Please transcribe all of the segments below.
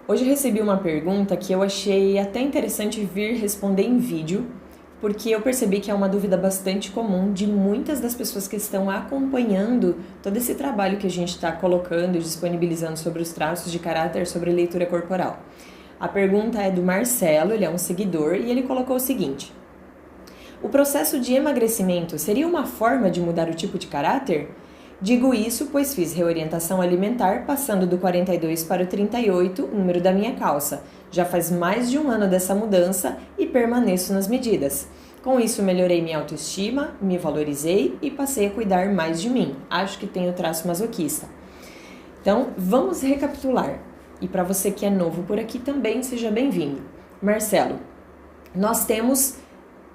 Hoje eu recebi uma pergunta que eu achei até interessante vir responder em vídeo, porque eu percebi que é uma dúvida bastante comum de muitas das pessoas que estão acompanhando todo esse trabalho que a gente está colocando e disponibilizando sobre os traços de caráter, sobre a leitura corporal. A pergunta é do Marcelo, ele é um seguidor, e ele colocou o seguinte: o processo de emagrecimento seria uma forma de mudar o tipo de caráter? Digo isso pois fiz reorientação alimentar passando do 42 para o 38, o número da minha calça. Já faz mais de um ano dessa mudança e permaneço nas medidas. Com isso melhorei minha autoestima, me valorizei e passei a cuidar mais de mim. Acho que tenho traço masoquista. Então, vamos recapitular. E para você que é novo por aqui também, seja bem-vindo. Marcelo, nós temos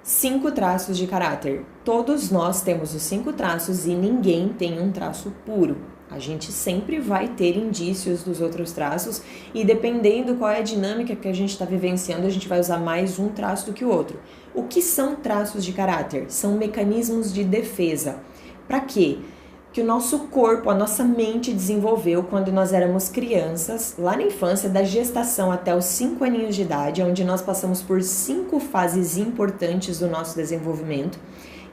5 traços de caráter. Todos nós temos os 5 traços e ninguém tem um traço puro. A gente sempre vai ter indícios dos outros traços e dependendo qual é a dinâmica que a gente está vivenciando, a gente vai usar mais um traço do que o outro. O que são traços de caráter? São mecanismos de defesa. Para quê? Que o nosso corpo, a nossa mente desenvolveu quando nós éramos crianças, lá na infância, da gestação até os 5 aninhos de idade, onde nós passamos por 5 fases importantes do nosso desenvolvimento,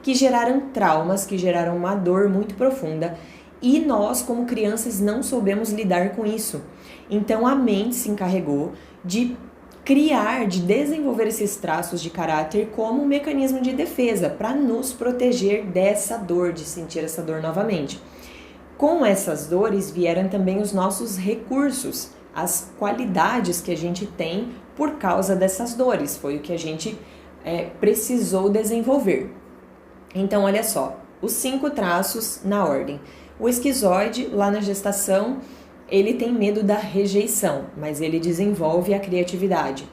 que geraram traumas, que geraram uma dor muito profunda, e nós, como crianças, não soubemos lidar com isso. Então a mente se encarregou de criar, de desenvolver esses traços de caráter como um mecanismo de defesa para nos proteger dessa dor, de sentir essa dor novamente. Com essas dores vieram também os nossos recursos, as qualidades que a gente tem por causa dessas dores, foi o que a gente precisou desenvolver. Então, olha só, os 5 traços na ordem. O esquizoide, lá na gestação, ele tem medo da rejeição, mas ele desenvolve a criatividade.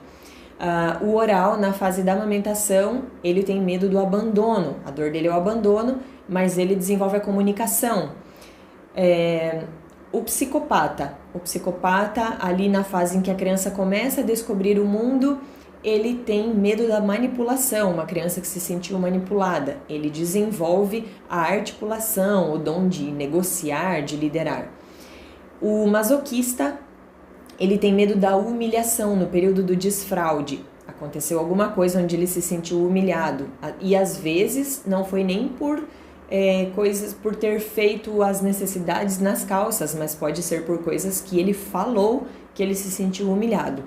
O oral, na fase da amamentação, ele tem medo do abandono. A dor dele é o abandono, mas ele desenvolve a comunicação. O psicopata, ali na fase em que a criança começa a descobrir o mundo, ele tem medo da manipulação, uma criança que se sentiu manipulada. Ele desenvolve a articulação, o dom de negociar, de liderar. O masoquista, ele tem medo da humilhação no período do desfraude. Aconteceu alguma coisa onde ele se sentiu humilhado. E às vezes não foi nem por coisas, por ter feito as necessidades nas calças, mas pode ser por coisas que ele falou que ele se sentiu humilhado.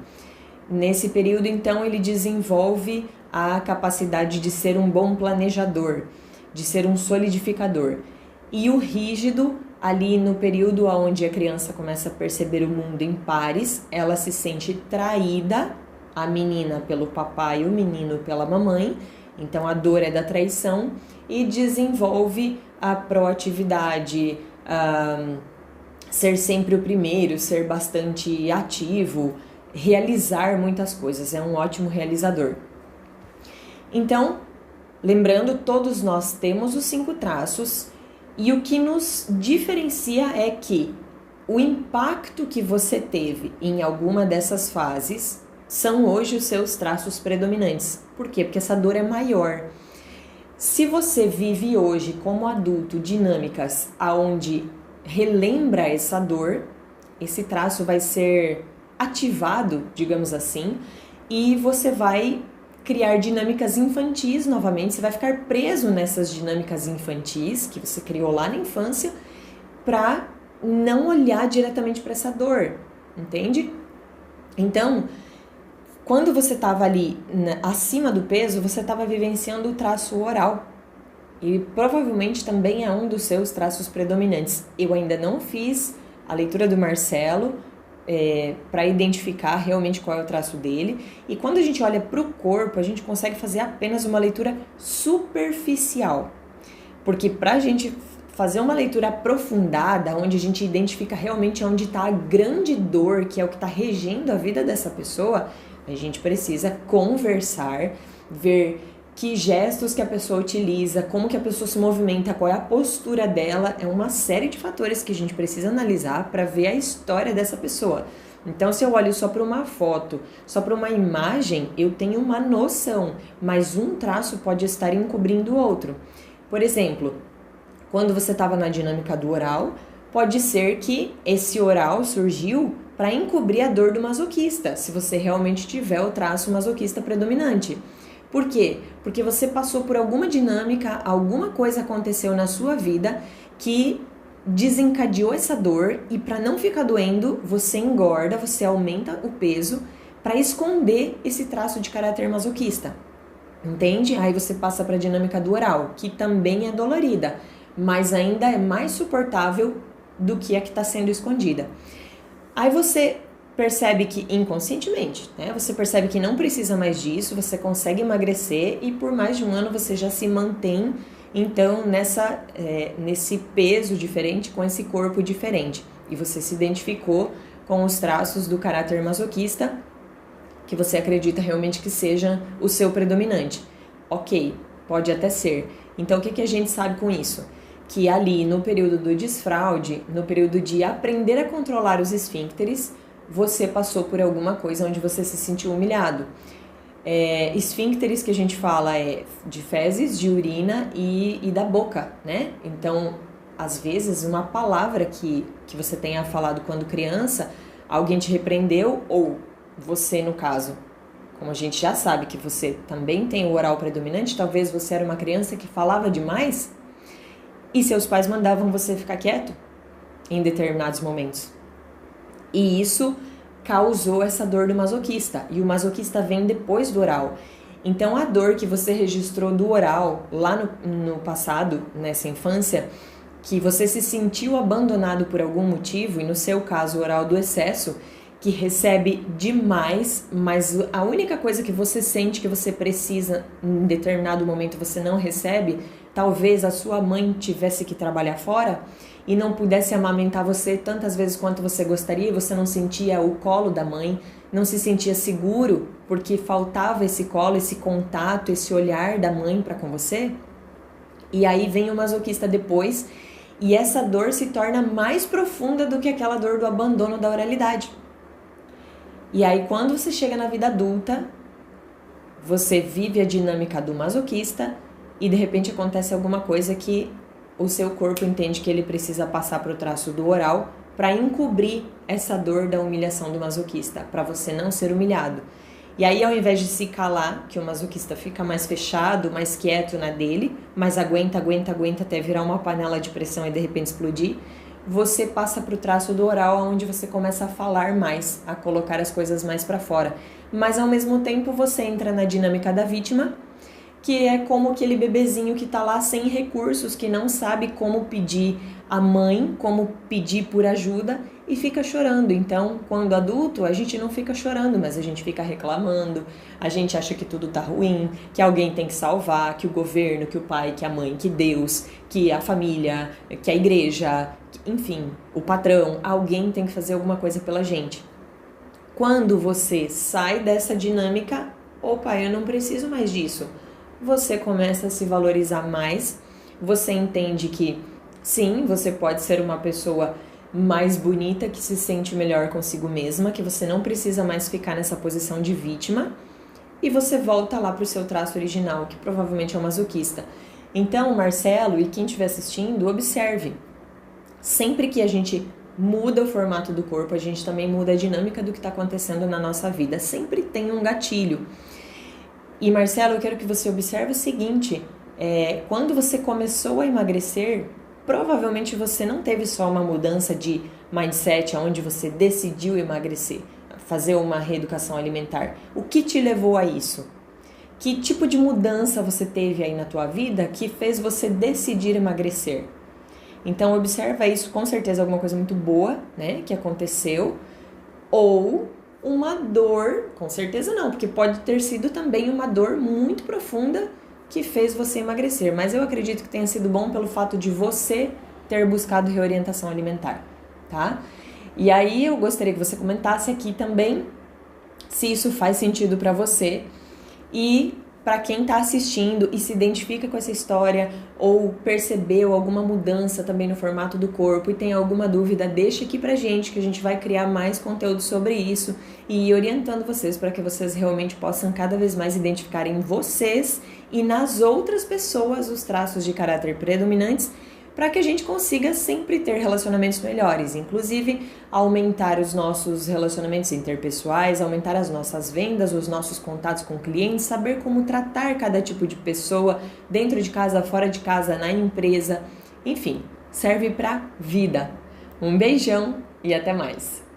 Nesse período, então, ele desenvolve a capacidade de ser um bom planejador, de ser um solidificador. E o rígido, ali no período onde a criança começa a perceber o mundo em pares, ela se sente traída, a menina pelo papai e o menino pela mamãe, então a dor é da traição, e desenvolve a proatividade, ser sempre o primeiro, ser bastante ativo, realizar muitas coisas, é um ótimo realizador. Então, lembrando, todos nós temos os 5 traços, e o que nos diferencia é que o impacto que você teve em alguma dessas fases são hoje os seus traços predominantes. Por quê? Porque essa dor é maior. Se você vive hoje como adulto dinâmicas aonde relembra essa dor, esse traço vai ser ativado, digamos assim, e você vai criar dinâmicas infantis novamente, você vai ficar preso nessas dinâmicas infantis que você criou lá na infância para não olhar diretamente para essa dor, entende? Então, quando você estava ali acima do peso, você estava vivenciando o traço oral e provavelmente também é um dos seus traços predominantes. Eu ainda não fiz a leitura do Marcelo, para identificar realmente qual é o traço dele. E quando a gente olha para o corpo, a gente consegue fazer apenas uma leitura superficial. Porque para a gente fazer uma leitura aprofundada, onde a gente identifica realmente onde está a grande dor, que é o que está regendo a vida dessa pessoa, a gente precisa conversar, ver que gestos que a pessoa utiliza, como que a pessoa se movimenta, qual é a postura dela, é uma série de fatores que a gente precisa analisar para ver a história dessa pessoa. Então, se eu olho só para uma foto, só para uma imagem, eu tenho uma noção, mas um traço pode estar encobrindo o outro. Por exemplo, quando você estava na dinâmica do oral, pode ser que esse oral surgiu para encobrir a dor do masoquista, se você realmente tiver o traço masoquista predominante. Por quê? Porque você passou por alguma dinâmica, alguma coisa aconteceu na sua vida que desencadeou essa dor e para não ficar doendo, você engorda, você aumenta o peso para esconder esse traço de caráter masoquista. Entende? Aí você passa para a dinâmica do oral, que também é dolorida, mas ainda é mais suportável do que a que está sendo escondida. Aí você percebe que inconscientemente, né? Você percebe que não precisa mais disso, você consegue emagrecer e por mais de um ano você já se mantém, então, nesse peso diferente, com esse corpo diferente. E você se identificou com os traços do caráter masoquista, que você acredita realmente que seja o seu predominante. Ok, pode até ser. Então, o que a gente sabe com isso? Que ali, no período do desfraude, no período de aprender a controlar os esfíncteres, você passou por alguma coisa onde você se sentiu humilhado. Esfíncteres que a gente fala é de fezes, de urina e da boca, né? Então, às vezes, uma palavra que você tenha falado quando criança, alguém te repreendeu, ou você, no caso, como a gente já sabe que você também tem o oral predominante, talvez você era uma criança que falava demais e seus pais mandavam você ficar quieto em determinados momentos. E isso causou essa dor do masoquista. E o masoquista vem depois do oral. Então, a dor que você registrou do oral lá no passado, nessa infância, que você se sentiu abandonado por algum motivo, e no seu caso, o oral do excesso, que recebe demais, mas a única coisa que você sente que você precisa em determinado momento você não recebe, talvez a sua mãe tivesse que trabalhar fora e não pudesse amamentar você tantas vezes quanto você gostaria, você não sentia o colo da mãe, não se sentia seguro porque faltava esse colo, esse contato, esse olhar da mãe para com você. E aí vem o masoquista depois e essa dor se torna mais profunda do que aquela dor do abandono da oralidade. E aí quando você chega na vida adulta, você vive a dinâmica do masoquista e de repente acontece alguma coisa que o seu corpo entende que ele precisa passar para o traço do oral para encobrir essa dor da humilhação do masoquista, para você não ser humilhado. E aí, ao invés de se calar, que o masoquista fica mais fechado, mais quieto na dele, mas aguenta até virar uma panela de pressão e de repente explodir, você passa para o traço do oral, onde você começa a falar mais, a colocar as coisas mais para fora. Mas ao mesmo tempo você entra na dinâmica da vítima, que é como aquele bebezinho que está lá sem recursos, que não sabe como pedir a mãe, como pedir por ajuda e fica chorando. Então, quando adulto, a gente não fica chorando, mas a gente fica reclamando, a gente acha que tudo tá ruim, que alguém tem que salvar, que o governo, que o pai, que a mãe, que Deus, que a família, que a igreja, enfim, o patrão, alguém tem que fazer alguma coisa pela gente. Quando você sai dessa dinâmica, opa, eu não preciso mais disso. Você começa a se valorizar mais, você entende que sim, você pode ser uma pessoa mais bonita, que se sente melhor consigo mesma, que você não precisa mais ficar nessa posição de vítima, e você volta lá para o seu traço original, que provavelmente é o masoquista. Então, Marcelo e quem estiver assistindo, observe. Sempre que a gente muda o formato do corpo, a gente também muda a dinâmica do que está acontecendo na nossa vida. Sempre tem um gatilho. E Marcelo, eu quero que você observe o seguinte, quando você começou a emagrecer, provavelmente você não teve só uma mudança de mindset, onde você decidiu emagrecer, fazer uma reeducação alimentar. O que te levou a isso? Que tipo de mudança você teve aí na tua vida que fez você decidir emagrecer? Então observa isso, com certeza alguma coisa muito boa, né, que aconteceu, ou uma dor, com certeza não, porque pode ter sido também uma dor muito profunda que fez você emagrecer, mas eu acredito que tenha sido bom pelo fato de você ter buscado reorientação alimentar, tá? E aí eu gostaria que você comentasse aqui também se isso faz sentido para você e para quem está assistindo e se identifica com essa história ou percebeu alguma mudança também no formato do corpo e tem alguma dúvida, deixa aqui pra gente que a gente vai criar mais conteúdo sobre isso e ir orientando vocês para que vocês realmente possam cada vez mais identificar em vocês e nas outras pessoas os traços de caráter predominantes, para que a gente consiga sempre ter relacionamentos melhores, inclusive aumentar os nossos relacionamentos interpessoais, aumentar as nossas vendas, os nossos contatos com clientes, saber como tratar cada tipo de pessoa dentro de casa, fora de casa, na empresa, enfim, serve para vida. Um beijão e até mais!